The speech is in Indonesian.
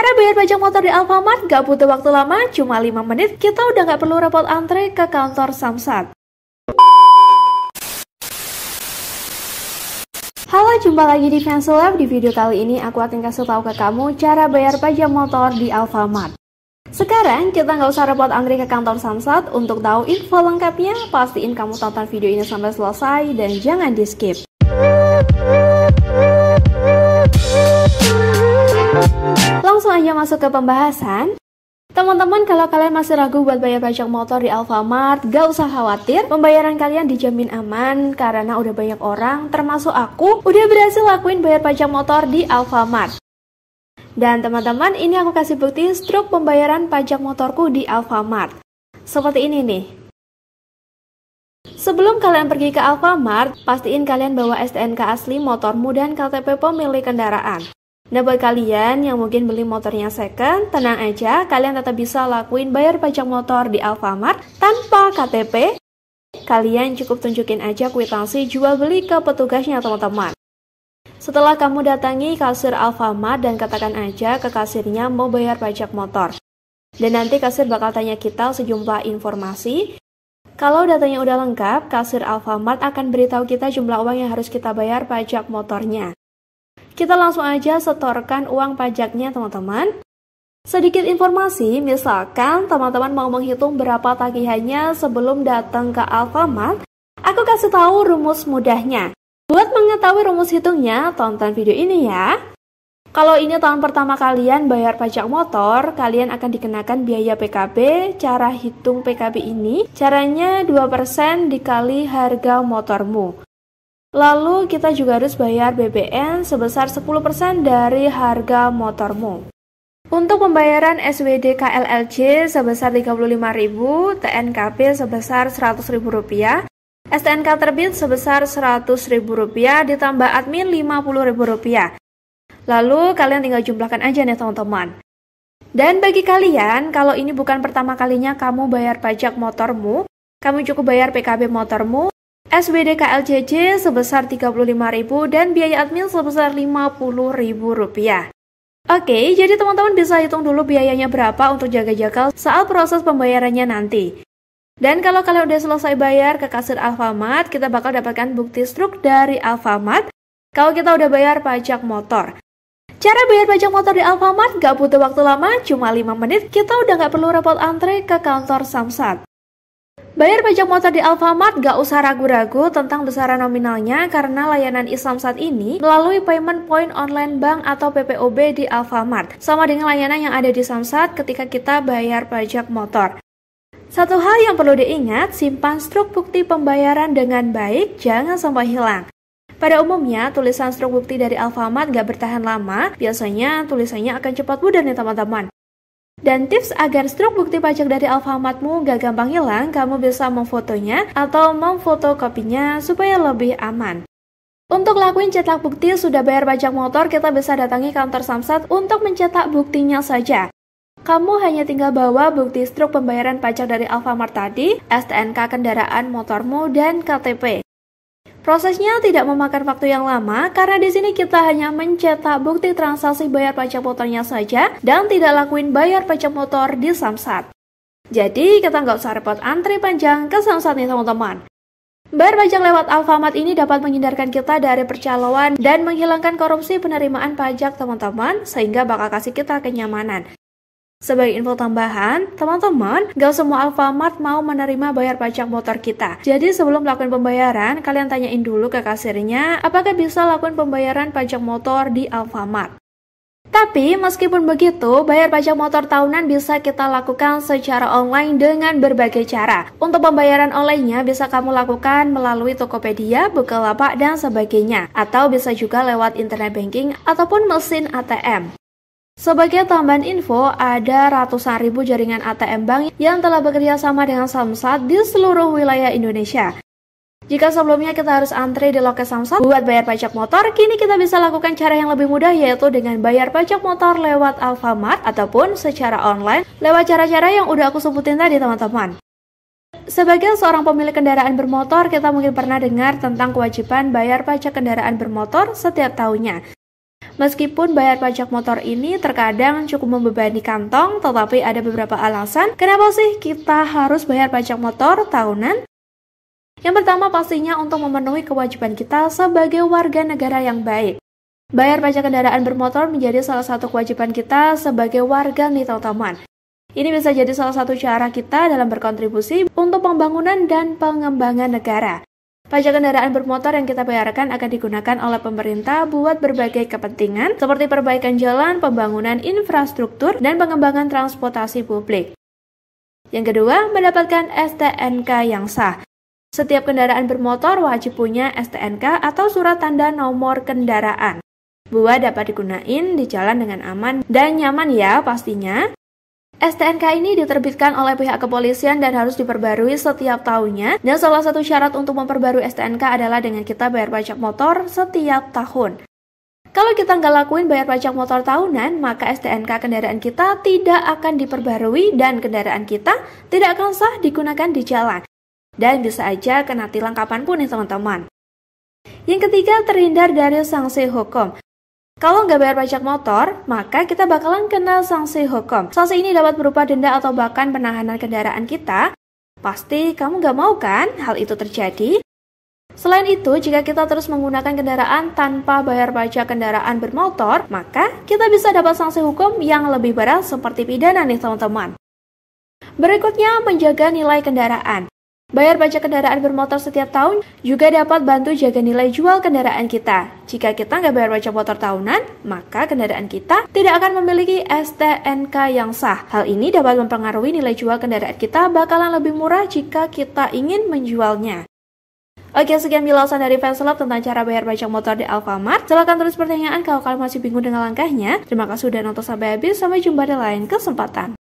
Cara bayar pajak motor di Alfamart gak butuh waktu lama, cuma 5 menit kita udah gak perlu repot antre ke kantor Samsat. Halo, jumpa lagi di Fansulab. Di video kali ini aku akan kasih tahu ke kamu cara bayar pajak motor di Alfamart. Sekarang kita nggak usah repot antri ke kantor Samsat. Untuk tahu info lengkapnya, pastiin kamu tonton video ini sampai selesai dan jangan di skip. Langsung aja masuk ke pembahasan. Teman-teman, kalau kalian masih ragu buat bayar pajak motor di Alfamart, gak usah khawatir, pembayaran kalian dijamin aman karena udah banyak orang, termasuk aku, udah berhasil lakuin bayar pajak motor di Alfamart. Dan teman-teman, ini aku kasih bukti struk pembayaran pajak motorku di Alfamart. Seperti ini nih. Sebelum kalian pergi ke Alfamart, pastiin kalian bawa STNK asli motormu dan KTP pemilik kendaraan. Nah, buat kalian yang mungkin beli motornya second, tenang aja, kalian tetap bisa lakuin bayar pajak motor di Alfamart tanpa KTP. Kalian cukup tunjukin aja kwitansi jual beli ke petugasnya, teman-teman. Setelah kamu datangi kasir Alfamart dan katakan aja ke kasirnya mau bayar pajak motor. Dan nanti kasir bakal tanya kita sejumlah informasi. Kalau datanya udah lengkap, kasir Alfamart akan beritahu kita jumlah uang yang harus kita bayar pajak motornya. Kita langsung aja setorkan uang pajaknya, teman-teman. Sedikit informasi, misalkan teman-teman mau menghitung berapa tagihannya sebelum datang ke Alfamart, aku kasih tahu rumus mudahnya. Buat mengetahui rumus hitungnya, tonton video ini ya. Kalau ini tahun pertama kalian bayar pajak motor, kalian akan dikenakan biaya PKB. Cara hitung PKB ini, caranya 2% dikali harga motormu. Lalu kita juga harus bayar BBM sebesar 10% dari harga motormu. Untuk pembayaran SWD KLLC sebesar Rp35.000, TNKP sebesar Rp100.000, STNK terbit sebesar Rp100.000 ditambah admin Rp50.000. Lalu kalian tinggal jumlahkan aja nih, teman-teman. Dan bagi kalian, kalau ini bukan pertama kalinya kamu bayar pajak motormu, kamu cukup bayar PKB motormu, SWD KLCC sebesar Rp35.000 dan biaya admin sebesar Rp50.000. Oke, jadi teman-teman bisa hitung dulu biayanya berapa untuk jaga-jaga saat proses pembayarannya nanti. Dan kalau kalian udah selesai bayar ke kasir Alfamart, kita bakal dapatkan bukti struk dari Alfamart kalau kita udah bayar pajak motor. Cara bayar pajak motor di Alfamart gak butuh waktu lama, cuma 5 menit, kita udah gak perlu repot antre ke kantor Samsat. Bayar pajak motor di Alfamart gak usah ragu-ragu tentang besaran nominalnya karena layanan e-Samsat ini melalui payment point online bank atau PPOB di Alfamart. Sama dengan layanan yang ada di Samsat ketika kita bayar pajak motor. Satu hal yang perlu diingat, simpan struk bukti pembayaran dengan baik, jangan sampai hilang. Pada umumnya, tulisan struk bukti dari Alfamart gak bertahan lama, biasanya tulisannya akan cepat pudar nih, teman-teman. Dan tips agar struk bukti pajak dari Alfamartmu gak gampang hilang, kamu bisa memfotonya atau memfotokopinya supaya lebih aman. Untuk lakuin cetak bukti sudah bayar pajak motor, kita bisa datangi kantor Samsat untuk mencetak buktinya saja. Kamu hanya tinggal bawa bukti struk pembayaran pajak dari Alfamart tadi, STNK kendaraan motormu, dan KTP. Prosesnya tidak memakan waktu yang lama karena di sini kita hanya mencetak bukti transaksi bayar pajak motornya saja dan tidak lakuin bayar pajak motor di Samsat. Jadi kita nggak usah repot antri panjang ke Samsat nih, teman-teman. Bayar pajak lewat Alfamart ini dapat menghindarkan kita dari percaloan dan menghilangkan korupsi penerimaan pajak, teman-teman, sehingga bakal kasih kita kenyamanan. Sebagai info tambahan, teman-teman, gak semua Alfamart mau menerima bayar pajak motor kita. Jadi sebelum lakukan pembayaran, kalian tanyain dulu ke kasirnya apakah bisa lakukan pembayaran pajak motor di Alfamart. Tapi meskipun begitu, bayar pajak motor tahunan bisa kita lakukan secara online dengan berbagai cara. Untuk pembayaran online-nya bisa kamu lakukan melalui Tokopedia, Bukalapak, dan sebagainya. Atau bisa juga lewat internet banking ataupun mesin ATM. Sebagai tambahan info, ada ratusan ribu jaringan ATM bank yang telah bekerja sama dengan Samsat di seluruh wilayah Indonesia. Jika sebelumnya kita harus antri di loket Samsat buat bayar pajak motor, kini kita bisa lakukan cara yang lebih mudah, yaitu dengan bayar pajak motor lewat Alfamart ataupun secara online lewat cara-cara yang udah aku sebutin tadi, teman-teman. Sebagai seorang pemilik kendaraan bermotor, kita mungkin pernah dengar tentang kewajiban bayar pajak kendaraan bermotor setiap tahunnya. Meskipun bayar pajak motor ini terkadang cukup membebani kantong, tetapi ada beberapa alasan kenapa sih kita harus bayar pajak motor tahunan? Yang pertama pastinya untuk memenuhi kewajiban kita sebagai warga negara yang baik. Bayar pajak kendaraan bermotor menjadi salah satu kewajiban kita sebagai warga nih teman-teman. Ini bisa jadi salah satu cara kita dalam berkontribusi untuk pembangunan dan pengembangan negara. Pajak kendaraan bermotor yang kita bayarkan akan digunakan oleh pemerintah buat berbagai kepentingan seperti perbaikan jalan, pembangunan infrastruktur, dan pengembangan transportasi publik. Yang kedua, mendapatkan STNK yang sah. Setiap kendaraan bermotor wajib punya STNK atau surat tanda nomor kendaraan. Buat dapat digunain di jalan dengan aman dan nyaman ya pastinya. STNK ini diterbitkan oleh pihak kepolisian dan harus diperbarui setiap tahunnya. Dan salah satu syarat untuk memperbarui STNK adalah dengan kita bayar pajak motor setiap tahun. Kalau kita nggak lakuin bayar pajak motor tahunan, maka STNK kendaraan kita tidak akan diperbarui dan kendaraan kita tidak akan sah digunakan di jalan. Dan bisa aja kena tilang kapanpun nih teman-teman. Yang ketiga, terhindar dari sanksi hukum. Kalau nggak bayar pajak motor, maka kita bakalan kena sanksi hukum. Sanksi ini dapat berupa denda atau bahkan penahanan kendaraan kita. Pasti kamu nggak mau kan hal itu terjadi? Selain itu, jika kita terus menggunakan kendaraan tanpa bayar pajak kendaraan bermotor, maka kita bisa dapat sanksi hukum yang lebih berat seperti pidana nih teman-teman. Berikutnya, menjaga nilai kendaraan. Bayar pajak kendaraan bermotor setiap tahun juga dapat bantu jaga nilai jual kendaraan kita. Jika kita nggak bayar pajak motor tahunan, maka kendaraan kita tidak akan memiliki STNK yang sah. Hal ini dapat mempengaruhi nilai jual kendaraan kita bakalan lebih murah jika kita ingin menjualnya. Oke, sekian penjelasan dari Fanshelf tentang cara bayar pajak motor di Alfamart. Silahkan tulis pertanyaan kalau kalian masih bingung dengan langkahnya. Terima kasih sudah nonton sampai habis, sampai jumpa di lain kesempatan.